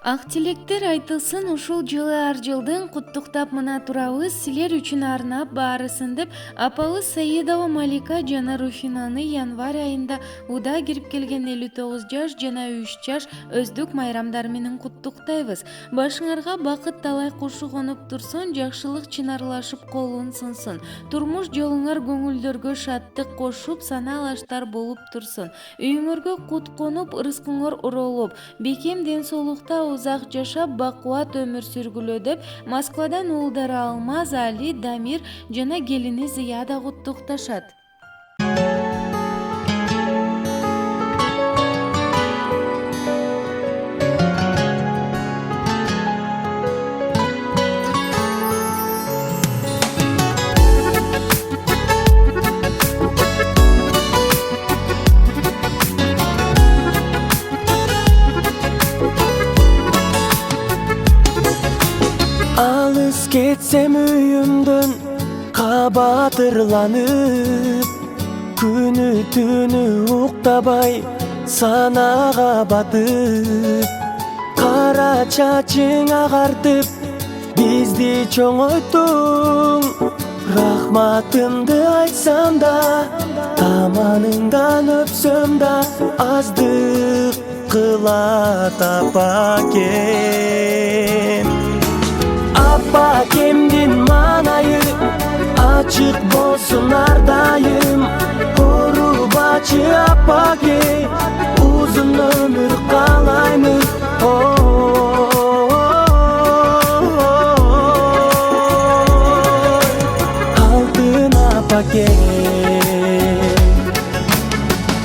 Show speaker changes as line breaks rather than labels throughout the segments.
Ак тилектер айтылсын, ушул жылы ар жылдын куттуктап мына турабыз. Силер үчүн арнап баарысын деп апабыз Саидова Малика жана Руфинаны январь айында уда кирип келген 59 жаш жана 3 жаш өздүк майрамдар менен куттуктайбыз. Башыңарга бакыт талай кушу конуп турсун, жакшылык чынарлашып колун сынсын. Турмуш жолуңар көңүлдөргө шаттык кошуп, санаалаштар болуп турсун. Үйүңөргө кут конуп, ырыскыңар уролуп, бекем ден соолукта узак жашап, бакубат өмүр сүргүлө деп Москвадан уулдары Алмаз, Али, Дамир жана келини Зияда куттукташат.
Alыс кетсем үйүмдөн кабатырланып, күнү түнү уктабай санага батып, кара чачың агартып бизди чоңойттуң. Рахматымды айтсам да, таманыңдан өпсөм да, аздык кылат апакем. Апакемдин маанайы ачык болсун ар дайым. Урубачы апаке, узун өмүр каалаймыз. Алтын апакем,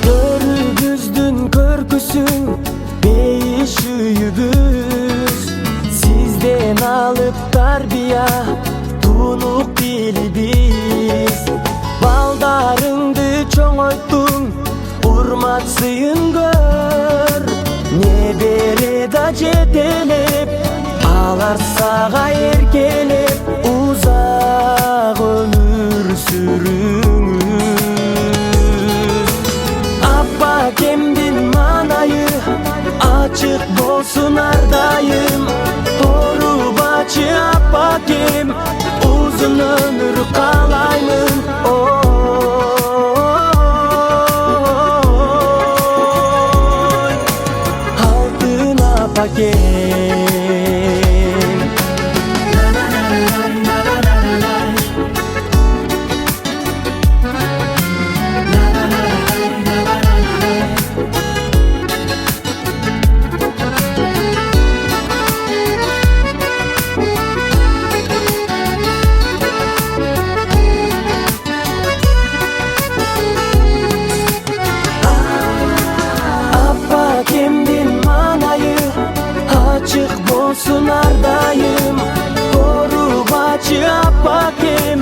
төрүбүздүн көркүсүң бейиш үйүбүз. Сизден алып тарбия тунук билибиз. Балдарыңды чоңойттуң, урмат сыйын көр. Небере да жетелеп, алар сага эркелеп, узак өмүр сүрүңүз. Апакемдин маанайы ачык болсун ар дайым. Урубачы апакем, узун өмүр каалаймын. Алтын апакем. Апакемдин маанайы ачык болсун ар дайым. Урубачы апакем,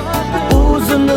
узун